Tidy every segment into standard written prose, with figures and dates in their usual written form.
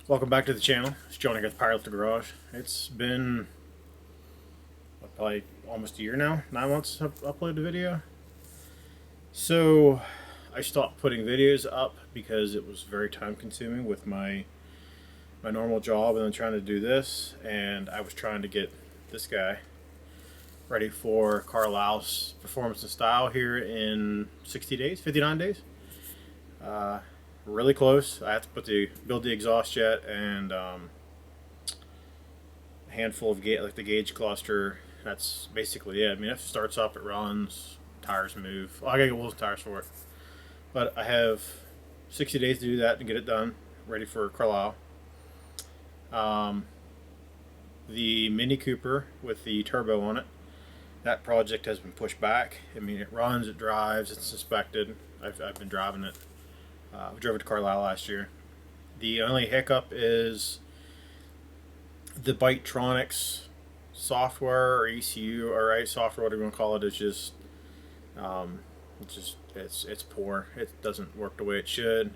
Welcome back to the channel. It's Johnny at the Pilot the Garage. It's been probably almost a year now, 9 months I've uploaded a video. So I stopped putting videos up because it was very time consuming with my normal job and then trying to do this, and I was trying to get this guy ready for Carlisle's Performance and Style here in 60 days, 59 days. Really close. I have to build the exhaust jet and a handful of like the gauge cluster. That's basically it. I mean, if it starts up, it runs, tires move. Well, I gotta get wheels and tires for it. But I have 60 days to do that and get it done, ready for Carlisle. Um, the Mini Cooper with the turbo on it, that project has been pushed back. I mean, it runs, it drives, it's inspected. I've been driving it. We drove it to Carlisle last year. The only hiccup is the Bytetronics software or ECU, or right, software, whatever you want to call it, is just it's poor. It doesn't work the way it should.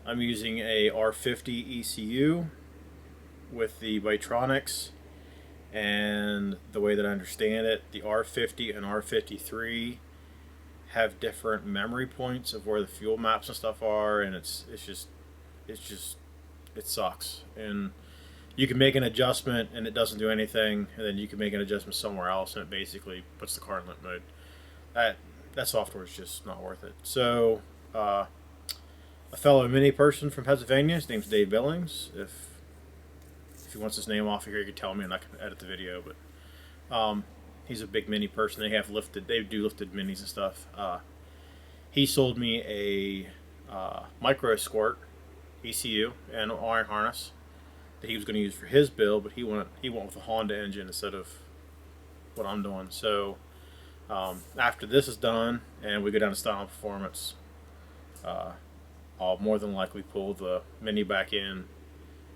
I'm using a R50 ECU with the Bytetronics, and the way that I understand it, the R50 and R53 have different memory points of where the fuel maps and stuff are, and it sucks. And you can make an adjustment and it doesn't do anything, and then you can make an adjustment somewhere else and it basically puts the car in limp mode. That software is just not worth it. So a fellow mini person from Pennsylvania, his name's Dave Billings. If he wants his name off of here, he can tell me and I can edit the video. But he's a big mini person. They do lifted minis and stuff. He sold me a micro squirt ECU and an iron harness that he was going to use for his build, but he went with a Honda engine instead of what I'm doing. So after this is done and we go down to Style and Performance, I'll more than likely pull the Mini back in,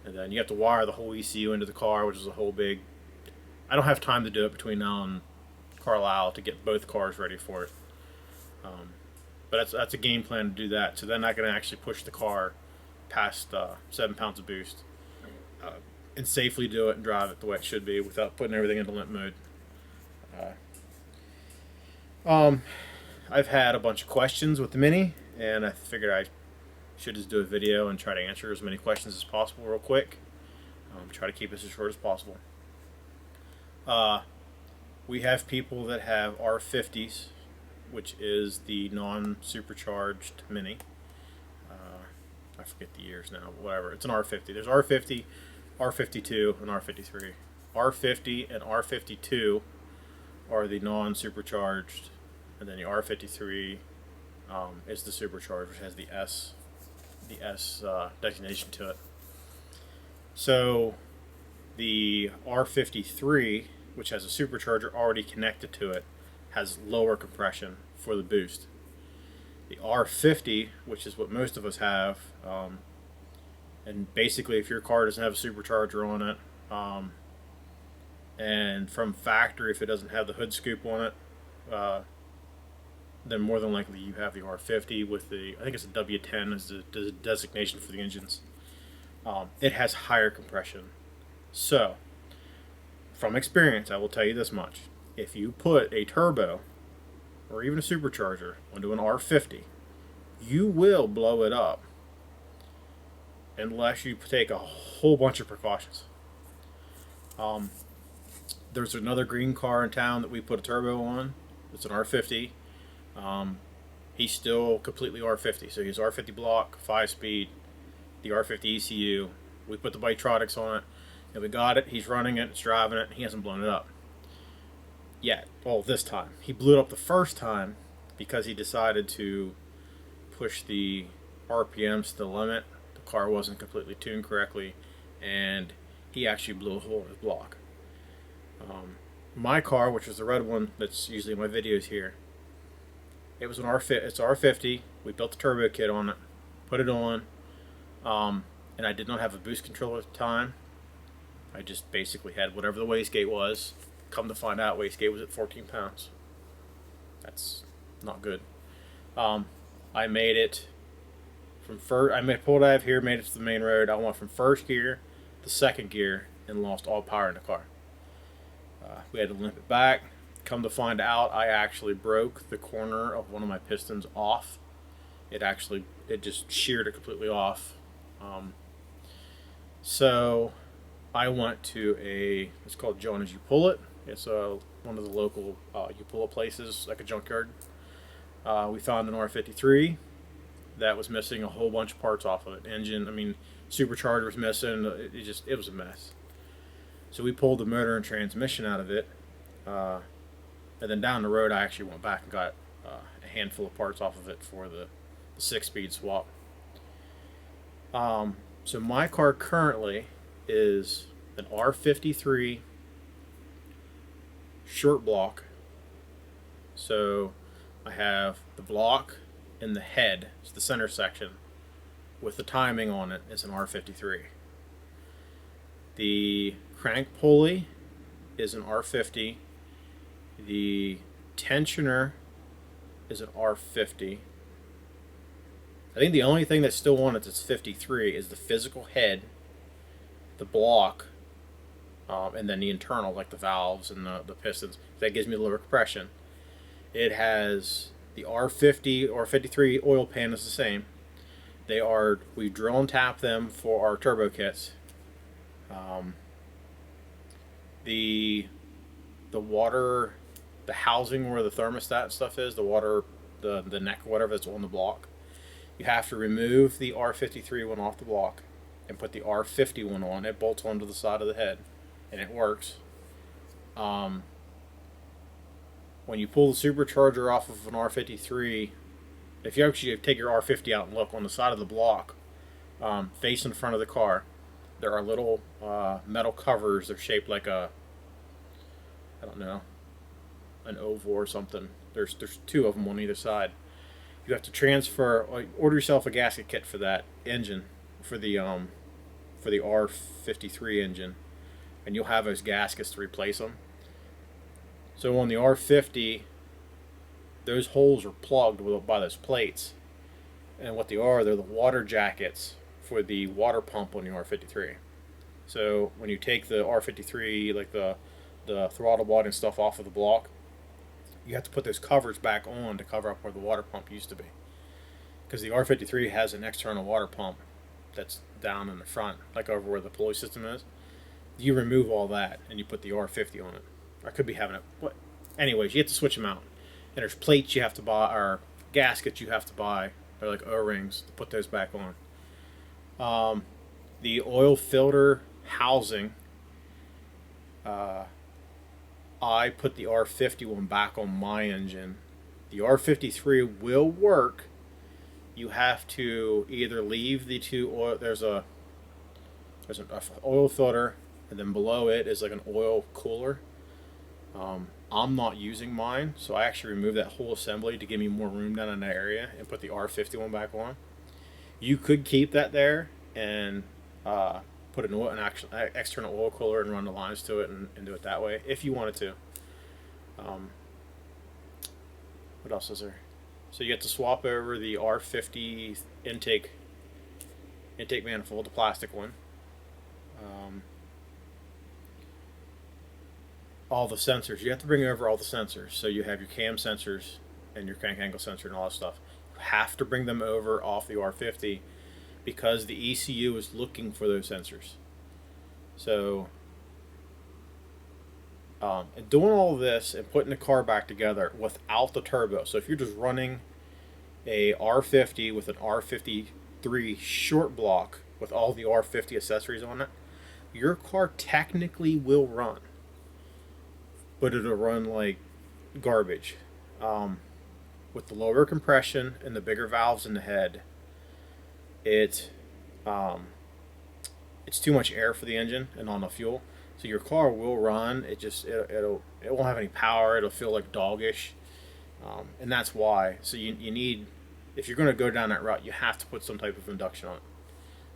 and then you have to wire the whole ECU into the car, which is a whole big. I don't have time to do it between now and Carlisle to get both cars ready for it. But that's a game plan to do that. So then I can actually push the car past 7 pounds of boost and safely do it and drive it the way it should be without putting everything into limp mode. I've had a bunch of questions with the Mini, and I figured I should just do a video and try to answer as many questions as possible real quick. Try to keep this as short as possible. We have people that have R50s, which is the non-supercharged Mini. I forget the years now, but whatever. It's an R50. There's R50, R52, and R53. R50 and R52 are the non-supercharged, and then the R53 is the supercharged, which has the S designation to it. So the R53, which has a supercharger already connected to it, has lower compression for the boost. The R50, which is what most of us have, and basically if your car doesn't have a supercharger on it, and from factory if it doesn't have the hood scoop on it, then more than likely you have the R50 with the, I think it's a W10 is the designation for the engines. It has higher compression. So, from experience, I will tell you this much. If you put a turbo or even a supercharger onto an R50, you will blow it up unless you take a whole bunch of precautions. There's another green car in town that we put a turbo on. It's an R50. He's still completely R50, so he's R50 block, 5-speed, the R50 ECU. We put the Bytetronics on it, and we got it. He's running it, it's driving it, and he hasn't blown it up yet. Well, this time. He blew it up the first time because he decided to push the RPMs to the limit. The car wasn't completely tuned correctly, and he actually blew a hole in his block. My car, which was the red one that's usually in my videos here, it's R50. We built the turbo kit on it, put it on, and I did not have a boost controller at the time. I just basically had whatever the wastegate was. Come to find out, wastegate was at 14 pounds. That's not good. I made it from first. I pulled out of here, made it to the main road. I went from first gear to second gear and lost all power in the car. We had to limp it back. Come to find out, I actually broke the corner of one of my pistons off. It just sheared it completely off. So I went to it's called John As You Pull It. It's one of the local you pull it places, like a junkyard. We found an R53 that was missing a whole bunch of parts off of it. Supercharger was missing. It was a mess. So we pulled the motor and transmission out of it. And then down the road, I actually went back and got a handful of parts off of it for the 6-speed swap. So my car currently is an R53 short block. So I have the block and the head, it's the center section, with the timing on it is an R53. The crank pulley is an R50. The tensioner is an R50. I think the only thing that's still on it that's 53 is the physical head, the block, and then the internal, like the valves and the pistons. That gives me lower compression. It has the R50 or 53 oil pan is the same. We drill and tap them for our turbo kits. The water, the housing where the thermostat and stuff is, the water, the neck or whatever that's on the block, you have to remove the R53 one off the block and put the R50 one on. It bolts onto the side of the head and it works. When you pull the supercharger off of an R53, if you actually take your R50 out and look on the side of the block, facing the front of the car, there are little metal covers. They're shaped like I don't know, an oval or something. There's 2 of them on either side. You have to order yourself a gasket kit for that engine, for the R53 engine, and you'll have those gaskets to replace them. So on the R50, those holes are plugged by those plates, and what they're the water jackets for the water pump on the R53. So when you take the R53, like the throttle body and stuff off of the block, you have to put those covers back on to cover up where the water pump used to be. Because the R53 has an external water pump that's down in the front, like over where the pulley system is. You remove all that and you put the R50 on it. I could be having it. But anyways, you have to switch them out. And there's plates you have to buy, or gaskets you have to buy. They're like O-rings to put those back on. The oil filter housing, I put the R50 one back on my engine. The R53 will work. You have to either leave the 2 oil. There's an oil filter, and then below it is like an oil cooler. I'm not using mine, so I actually removed that whole assembly to give me more room down in that area and put the R50 one back on. You could keep that there and put an external oil cooler and run the lines to it and do it that way if you wanted to. What else is there? So you have to swap over the R50 intake manifold, the plastic one. All the sensors. You have to bring over all the sensors. So you have your cam sensors and your crank angle sensor and all that stuff. You have to bring them over off the R50 because the ECU is looking for those sensors. So and doing all this and putting the car back together without the turbo. So if you're just running a R50 with an R53 short block with all the R50 accessories on it, your car technically will run, but it'll run like garbage. With the lower compression and the bigger valves in the head, it's too much air for the engine and not enough fuel. So your car will run. It won't have any power. It'll feel like doggish, and that's why. So you need, if you're going to go down that route, you have to put some type of induction on it.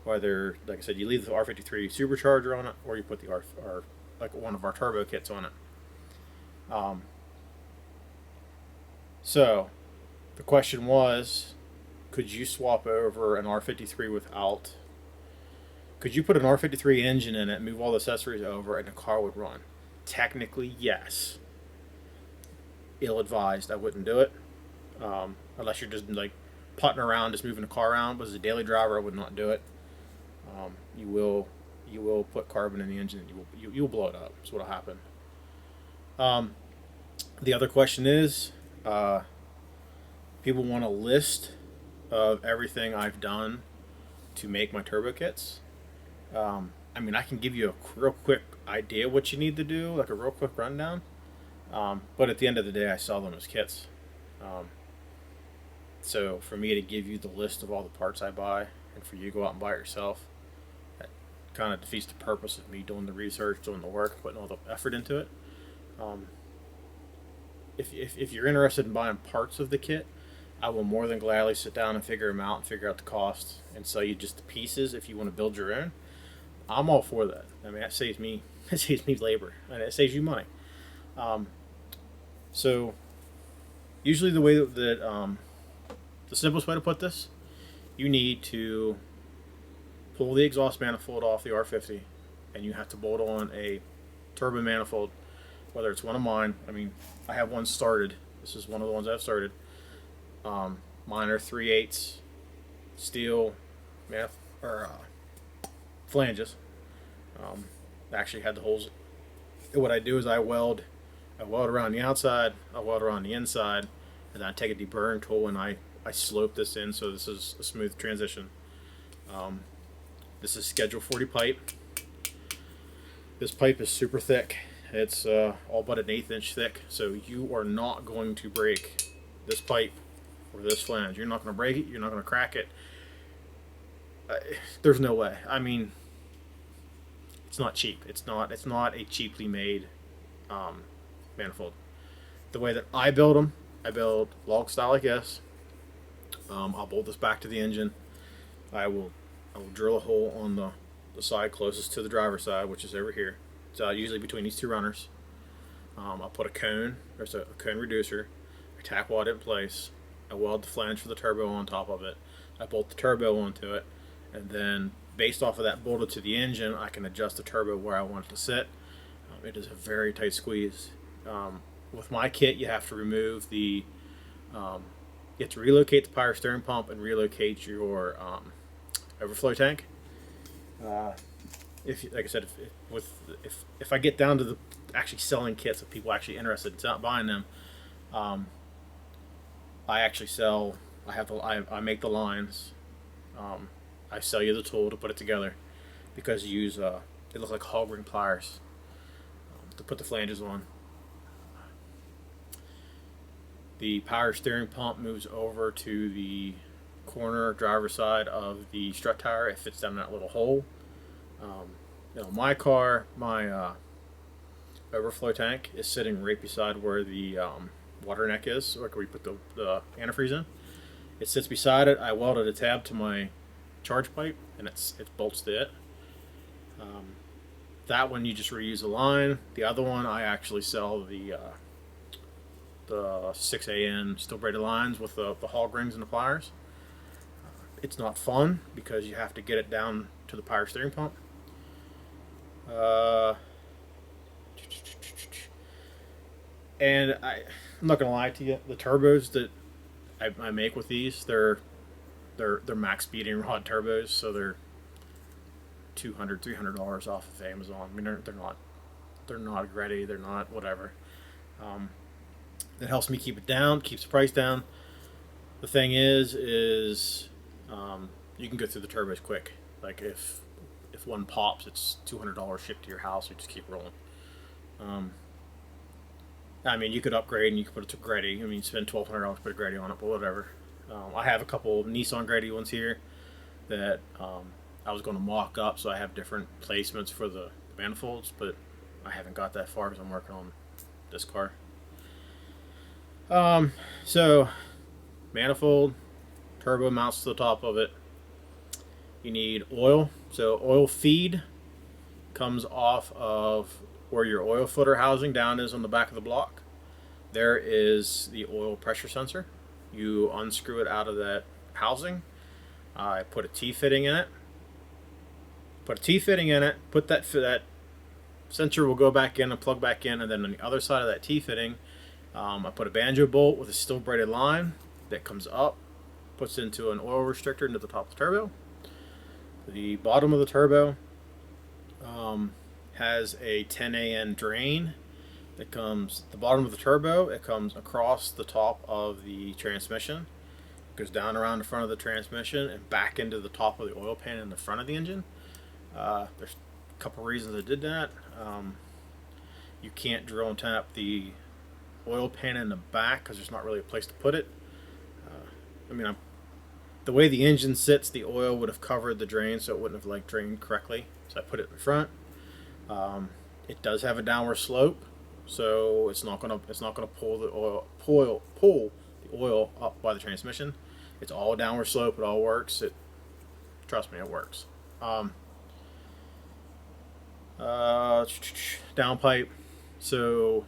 Whether, like I said, you leave the R53 supercharger on it, or you put the like one of our turbo kits on it. So the question was, could you swap over an R53 without? Could you put an R53 engine in it, move all the accessories over, and the car would run? Technically, yes. Ill-advised. I wouldn't do it, unless you're just like putting around, just moving the car around. But as a daily driver, I would not do it. You will put carbon in the engine, and you'll blow it up. That's what'll happen. The other question is, people want a list of everything I've done to make my turbo kits. I mean, I can give you a real quick idea what you need to do, like a real quick rundown. But at the end of the day, I sell them as kits. So for me to give you the list of all the parts I buy, and for you to go out and buy it yourself, that kind of defeats the purpose of me doing the research, doing the work, putting all the effort into it. If you're interested in buying parts of the kit, I will more than gladly sit down and figure them out and figure out the cost and sell you just the pieces if you want to build your own. I'm all for that. I mean, that saves me labor, and it saves you money. So usually the way that the simplest way to put this, you need to pull the exhaust manifold off the R50, and you have to bolt on a turbo manifold, whether it's one of mine. I mean, I have one started. This is one of the ones I've started. Mine are 3/8 steel flanges. Actually had the holes. What I do is I weld around the outside, I weld around the inside, and then I take a deburring tool and I slope this in so this is a smooth transition. This is Schedule 40 pipe. This pipe is super thick. It's all but an 1/8 inch thick, so you are not going to break this pipe or this flange. You're not going to break it. You're not going to crack it. There's no way. I mean, it's not cheap. It's not a cheaply made manifold. The way that I build them, I build log style like this. I'll bolt this back to the engine. I will drill a hole on the side closest to the driver's side, which is over here. It's usually between these two runners. I'll put a cone, there's a cone reducer. I tack weld it in place. I weld the flange for the turbo on top of it. I bolt the turbo onto it, and then based off of that bolted to the engine, I can adjust the turbo where I want it to sit. It is a very tight squeeze. With my kit, you have to remove the, you have to relocate the power steering pump and relocate your overflow tank. Like I said, if I get down to the actually selling kits of people actually interested in buying them, I actually sell. I make the lines. I sell you the tool to put it together because you use they look like hog ring pliers to put the flanges on. The power steering pump moves over to the corner driver's side of the strut tire. It fits down that little hole. My car, my overflow tank is sitting right beside where the water neck is, like where we put the antifreeze in. It sits beside it. I welded a tab to my charge pipe, and it bolts to it. That one you just reuse a line. The other one I actually sell the 6AN steel braided lines with the hog rings and the pliers. It's not fun because you have to get it down to the power steering pump. And I'm not gonna lie to you, the turbos that I make with these, they're max speeding rod turbos, so they're $200, $300 off of Amazon. I mean, they're not ready, they're not whatever. That helps me keep it down, keeps the price down. The thing is you can go through the turbos quick. Like if one pops, it's $200 shipped to your house. You just keep rolling. I mean, you could upgrade and you could put it to Greddy. I mean, spend $1,200 to put a Greddy on it, but whatever. I have a couple of Nissan Greddy ones here that I was going to mock up, so I have different placements for the manifolds, but I haven't got that far because I'm working on this car. So manifold, turbo mounts to the top of it. You need oil. So oil feed comes off of where your oil filter housing down is on the back of the block. There is the oil pressure sensor. You unscrew it out of that housing. I put a T-fitting in it. Put a T-fitting in it. Put that sensor will go back in and plug back in, and then on the other side of that T-fitting, I put a banjo bolt with a steel braided line that comes up, puts into an oil restrictor into the top of the turbo. The bottom of the turbo has a 10AN drain that comes the bottom of the turbo. It comes across the top of the transmission, goes down around the front of the transmission and back into the top of the oil pan in the front of the engine. There's a couple reasons I did that. You can't drill and tap the oil pan in the back because there's not really a place to put it. The way the engine sits, the oil would have covered the drain, so it wouldn't have like drained correctly. So I put it in the front. It does have a downward slope, so it's not gonna pull the oil up by the transmission. It's all downward slope. It all works. Trust me, it works. Downpipe. So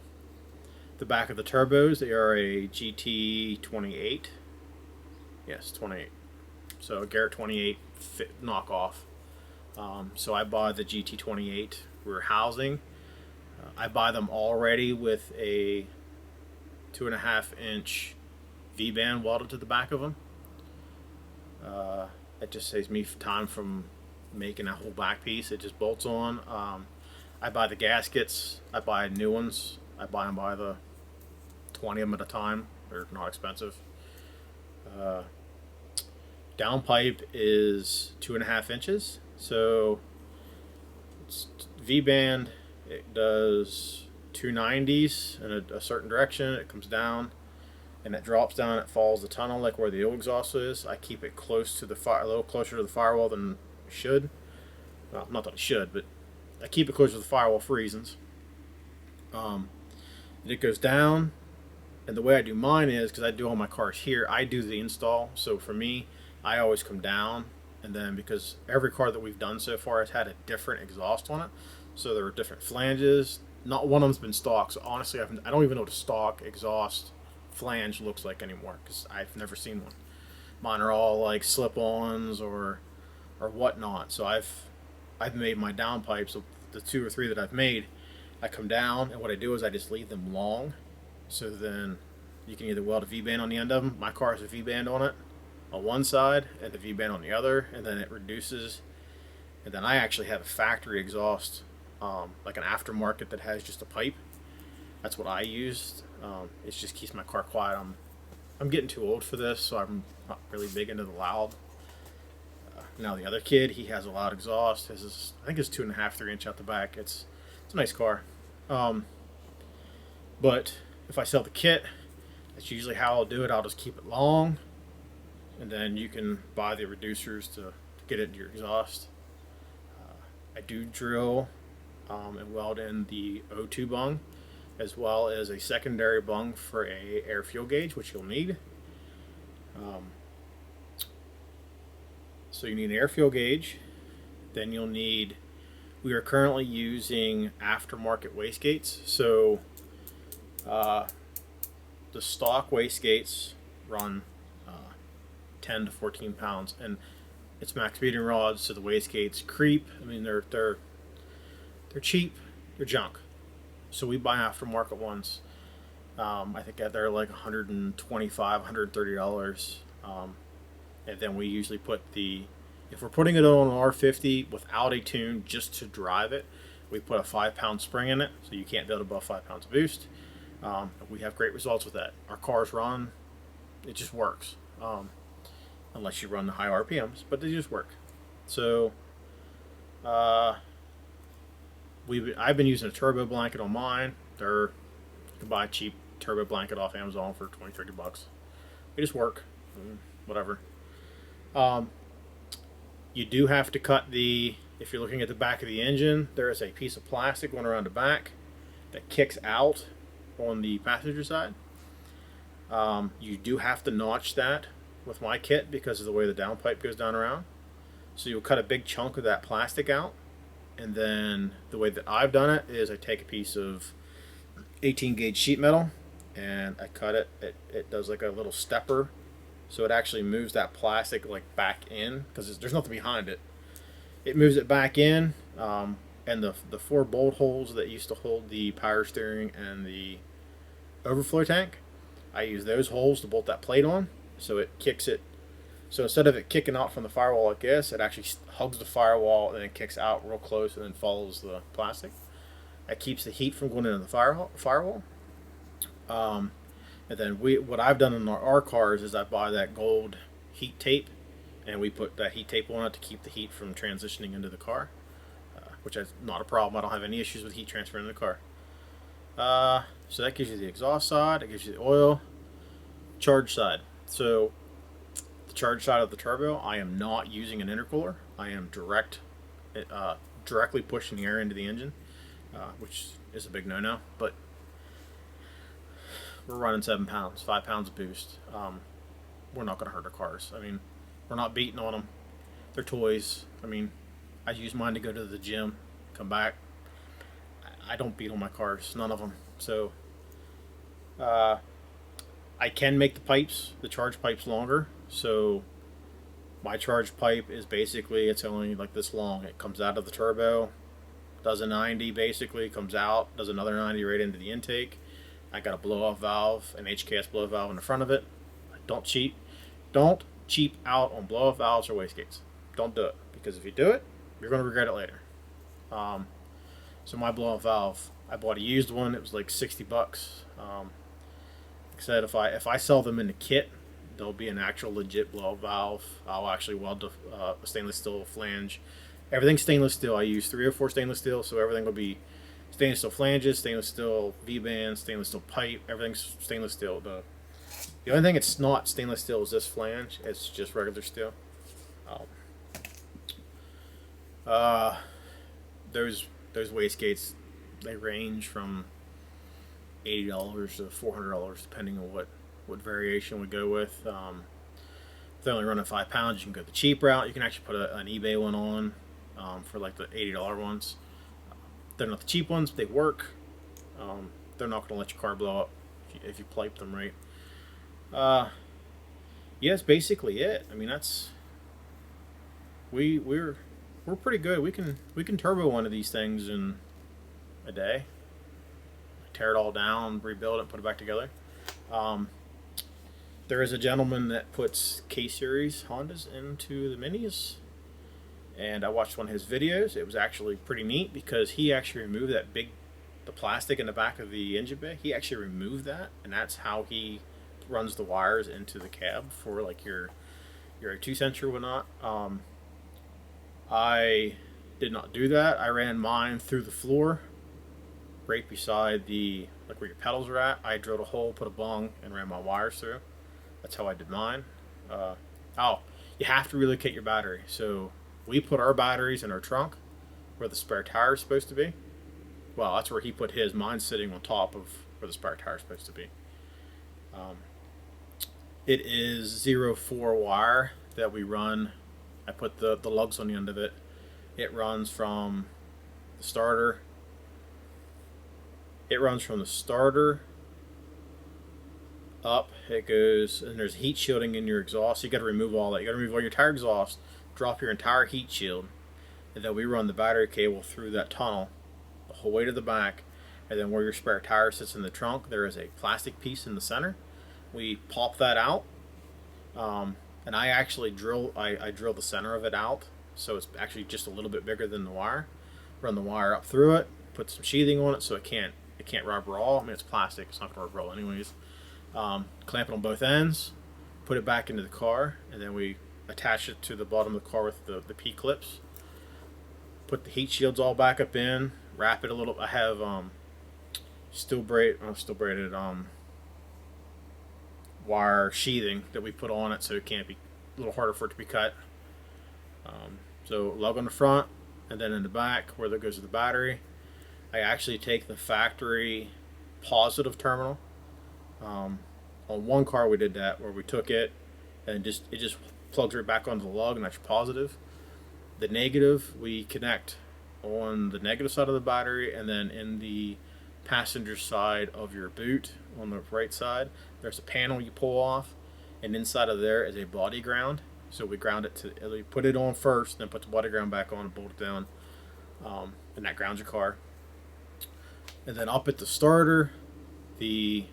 the back of the turbos, they are a GT28. Yes, 28. So a Garrett 28 fit knockoff. So I bought the GT28 rear housing. I buy them already with a 2.5-inch V-band welded to the back of them. It just saves me time from making that whole back piece. It just bolts on. I buy the gaskets. I buy new ones. I buy them by the 20 of them at a time. They're not expensive. Downpipe is 2.5 inches. So it's V-band. It does 290s in a certain direction. It comes down and it drops down. It follows the tunnel like where the oil exhaust is. I keep it close to the a little closer to the firewall than it should. Well, not that it should, but I keep it closer to the firewall for reasons. It goes down, and the way I do mine is, because I do all my cars here, I do the install. So for me, I always come down, and then because every car that we've done so far has had a different exhaust on it, so there are different flanges. Not one of them's been stock, so honestly, I don't even know what a stock exhaust flange looks like anymore because I've never seen one. Mine are all like slip-ons or whatnot. So I've made my downpipes. So the 2 or 3 that I've made, I come down, and what I do is I just leave them long, so then you can either weld a V-band on the end of them. My car has a V-band on it on one side and the V-band on the other, and then it reduces. And then I actually have a factory exhaust, like an aftermarket that has just a pipe. That's what I used. It just keeps my car quiet. I'm getting too old for this, so I'm not really big into the loud. Now the other kid, he has a loud exhaust. I think it's 2.5, 3 inch out the back. It's a nice car. But if I sell the kit, that's usually how I'll do it. I'll just keep it long, and then you can buy the reducers to get it into your exhaust. I do drill and weld in the O2 bung, as well as a secondary bung for a air fuel gauge, which you'll need. So you need an air fuel gauge. Then you'll need, we are currently using aftermarket wastegates. So the stock wastegates run 10 to 14 pounds, and it's max beating rods, so the wastegates creep. I mean, they're cheap, they're junk. So we buy aftermarket ones. I think they're like $125, $130. And then we usually put if we're putting it on an R50 without a tune, just to drive it, we put a 5-pound spring in it, so you can't build above 5 pounds of boost. We have great results with that. Our cars run, it just works. Unless you run the high RPMs, but they just work. So I've been using a turbo blanket on mine. You can buy a cheap turbo blanket off Amazon for $20-$30. They just work. Whatever. You do have to cut if you're looking at the back of the engine, there is a piece of plastic going around the back that kicks out on the passenger side. You do have to notch that with my kit because of the way the downpipe goes down around. So you'll cut a big chunk of that plastic out, and then the way that I've done it is I take a piece of 18 gauge sheet metal and I cut it. It does like a little stepper so it actually moves that plastic like back in because there's nothing behind it. It moves it back in, and the four bolt holes that used to hold the power steering and the overflow tank, I use those holes to bolt that plate on, so it kicks it. So instead of it kicking out from the firewall like this, it actually hugs the firewall and then kicks out real close and then follows the plastic. That keeps the heat from going into the firewall. And then what I've done in our cars is I buy that gold heat tape, and we put that heat tape on it to keep the heat from transitioning into the car, which is not a problem. I don't have any issues with heat transferring in the car. So that gives you the exhaust side, it gives you the oil, charge side. So the charge side of the turbo, I am not using an intercooler. I am directly pushing the air into the engine, which is a big no-no. But we're running 7 pounds, 5 pounds of boost. We're not going to hurt our cars. I mean, we're not beating on them. They're toys. I mean, I use mine to go to the gym, come back. I don't beat on my cars, none of them. So I can make the charge pipes longer. So my charge pipe is basically, it's only like this long. It comes out of the turbo, does a 90 basically, comes out, does another 90 right into the intake. I got a blow-off valve, an HKS blow-off valve in the front of it. Don't cheat. Don't cheap out on blow-off valves or wastegates. Don't do it, because if you do it, you're going to regret it later. So my blow-off valve, I bought a used one. It was like 60 bucks. Like I said, if I sell them in the kit, there'll be an actual legit blow-off valve. I'll actually weld a stainless steel flange. Everything's stainless steel. I use 3 or 4 stainless steel, so everything will be stainless steel flanges, stainless steel V-bands, stainless steel pipe. Everything's stainless steel. The only thing it's not stainless steel is this flange. It's just regular steel. Those wastegates, they range from $80 to $400 depending on what variation we go with. If they're only running 5 pounds, you can go the cheap route. You can actually put an eBay one on for like the $80 ones. They're not the cheap ones, but they work. They're not going to let your car blow up if you pipe them right. Yeah, that's basically it. I mean, we're pretty good. We can turbo one of these things in a day. Tear it all down, rebuild it, put it back together. There is a gentleman that puts K-Series Hondas into the Minis, and I watched one of his videos. It was actually pretty neat because he actually removed the plastic in the back of the engine bay. He actually removed that, and that's how he runs the wires into the cab for like your 2 cents or whatnot. I did not do that. I ran mine through the floor, right beside like where your pedals are at. I drilled a hole, put a bung, and ran my wires through. That's how I did mine. You have to relocate your battery. So we put our batteries in our trunk where the spare tire is supposed to be. Well, that's where he put his. Mine's sitting on top of where the spare tire is supposed to be. It is 0.4 wire that we run. I put the lugs on the end of it. It runs from the starter. Up. It goes, and there's heat shielding in your exhaust. You got to remove all that. You got to remove all your tire exhaust, drop your entire heat shield, and then we run the battery cable through that tunnel the whole way to the back. And then where your spare tire sits in the trunk, there is a plastic piece in the center. We pop that out, and I actually drill the center of it out, so it's actually just a little bit bigger than the wire. Run the wire up through it, put some sheathing on it so it can't rub raw. I mean, it's plastic, it's not going to rub raw anyways. Clamp it on both ends, put it back into the car, and then we attach it to the bottom of the car with the P-clips. Put the heat shields all back up in, wrap it a little. I have steel braided wire sheathing that we put on it so it can't be a little harder for it to be cut. So lug on the front, and then in the back where that goes to the battery, I actually take the factory positive terminal. On one car we did that where we took it and it just plugs right back onto the lug, and that's your positive. The negative we connect on the negative side of the battery, and then in the passenger side of your boot on the right side there's a panel you pull off, and inside of there is a body ground. So we ground it to, we put it on first, then put the body ground back on and bolt it down, and that grounds your car. And then up at the starter, the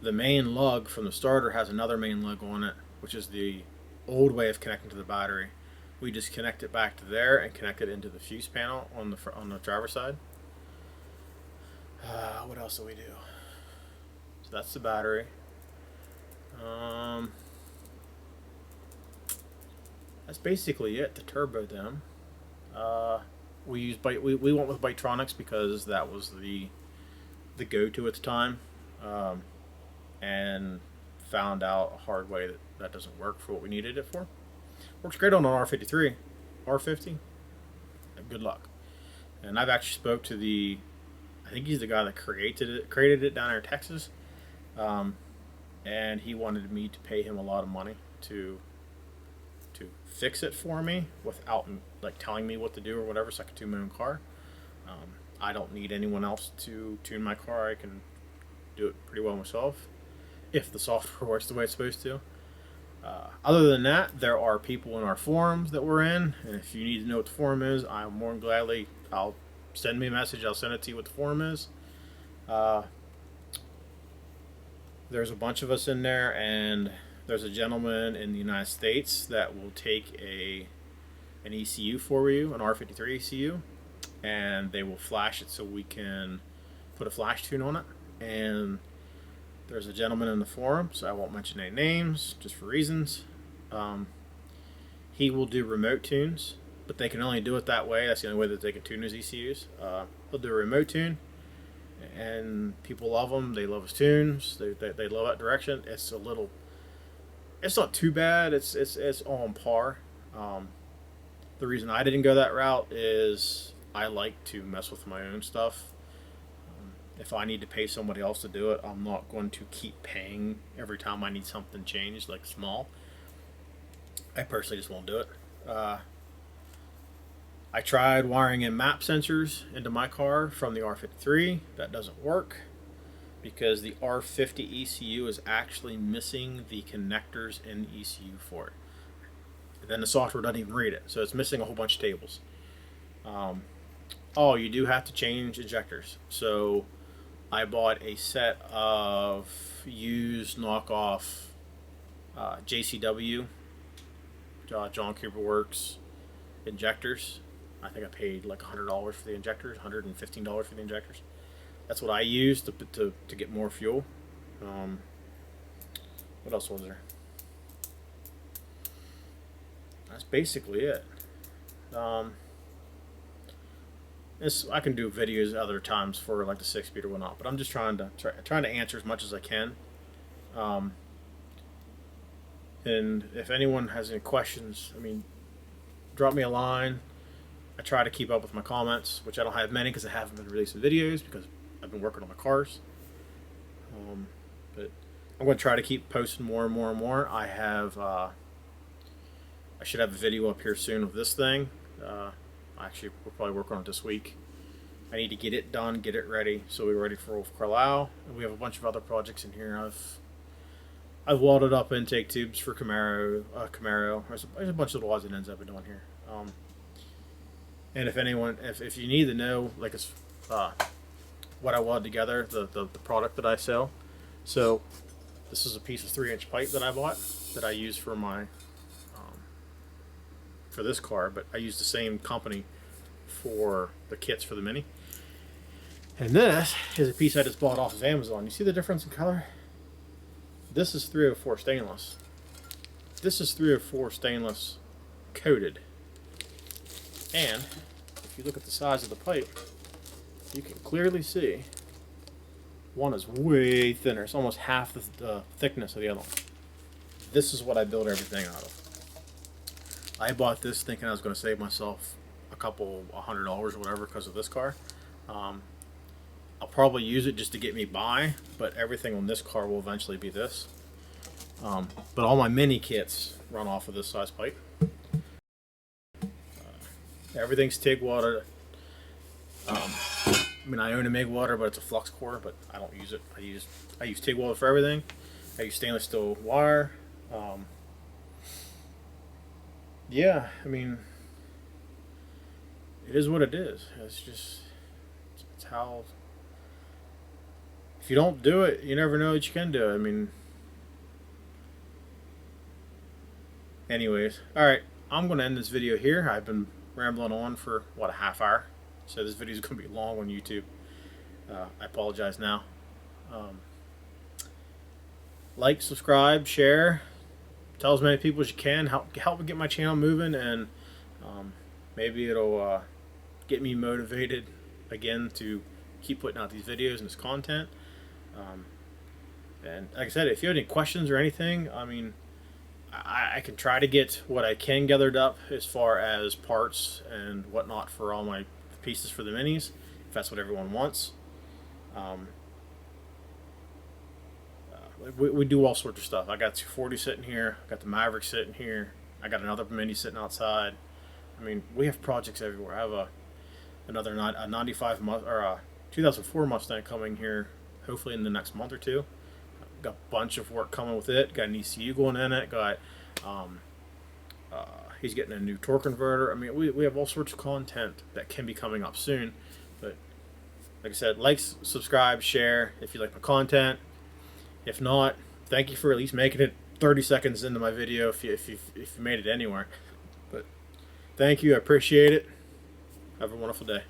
main lug from the starter has another main lug on it, which is the old way of connecting to the battery. We just connect it back to there and connect it into the fuse panel on the driver's side. What else do we do? So that's the battery. That's basically it. The turbo them. We went with Bytronics because that was the go-to at the time, and found out a hard way that doesn't work for what we needed it for. Works great on an R53, R50. Good luck. And I've actually spoke to I think he's the guy that created it down there in Texas, and he wanted me to pay him a lot of money to fix it for me without like telling me what to do or whatever, so I could tune my own car. I don't need anyone else to tune my car. I can do it pretty well myself if the software works the way it's supposed to. Other than that, there are people in our forums that we're in, and if you need to know what the forum is, I'm more than gladly, I'll send me a message, I'll send it to you what the forum is. There's a bunch of us in there, and there's a gentleman in the United States that will take an ECU for you, an R53 ECU, and they will flash it so we can put a flash tune on it. And there's a gentleman in the forum, so I won't mention any names just for reasons. He will do remote tunes, but they can only do it that way. That's the only way that they can tune his ECUs. He'll do a remote tune, and people love them. They love his tunes. They love that direction. It's not too bad. It's on par. The reason I didn't go that route is I like to mess with my own stuff. If I need to pay somebody else to do it, I'm not going to keep paying every time I need something changed, like small. I personally just won't do it. I tried wiring in map sensors into my car from the R53. That doesn't work because the R50 ECU is actually missing the connectors in the ECU for it. And then the software doesn't even read it, so it's missing a whole bunch of tables. Oh, you do have to change injectors. So I bought a set of used knockoff JCW, John Cooper Works injectors. I think I paid like $100 for the injectors, $115 for the injectors. That's what I used to get more fuel. What else was there? That's basically it. I can do videos other times for like the 6-speed or whatnot, but I'm just trying to answer as much as I can. And if anyone has any questions, I mean, drop me a line. I try to keep up with my comments, which I don't have many because I haven't been releasing videos because I've been working on the cars. But I'm going to try to keep posting more and more and more. I should have a video up here soon of this thing. Actually, we'll probably work on it this week. I need to get it done, get it ready, so we're ready for Wolf Carlisle. And we have a bunch of other projects in here. I've welded up intake tubes for Camaro. There's a bunch of little odds and ends I've been doing here. And if anyone, if you need to know, like it's what I welded together, the product that I sell. So this is a piece of 3-inch pipe that I bought that I use for my for this car, but I use the same company for the kits for the Mini. And this is a piece I just bought off of Amazon. You see the difference in color? This is 304 stainless. This is 304 stainless coated. And if you look at the size of the pipe, you can clearly see one is way thinner. It's almost half the thickness of the other one. This is what I build everything out of. I bought this thinking I was going to save myself a couple $100 or whatever because of this car. I'll probably use it just to get me by, but everything on this car will eventually be this. But all my Mini kits run off of this size pipe. Everything's TIG water. I mean, I own a MIG water, but it's a flux core, but I don't use it. I use TIG water for everything. I use stainless steel wire. Yeah, I mean, it is what it is. It's just, it's how. If you don't do it, you never know that you can do it. I mean, anyways, all right. I'm gonna end this video here. I've been rambling on for what, a half hour, so this video is gonna be long on YouTube. I apologize now. Um, like, subscribe, share, tell as many people as you can. Help me get my channel moving, and maybe it'll get me motivated again to keep putting out these videos and this content. And like I said, if you have any questions or anything, I mean, I can try to get what I can gathered up as far as parts and whatnot for all my pieces for the minis, if that's what everyone wants. Um, we do all sorts of stuff. I got 240 sitting here. I got the Maverick sitting here. I got another Mini sitting outside. I mean, we have projects everywhere. I have another a 95 or a 2004 Mustang coming here, hopefully in the next month or two. Got a bunch of work coming with it. Got an ECU going in it. Got he's getting a new torque converter. I mean, we have all sorts of content that can be coming up soon. But like I said, like, subscribe, share if you like my content. If not, thank you for at least making it 30 seconds into my video if you made it anywhere. But thank you, I appreciate it. Have a wonderful day.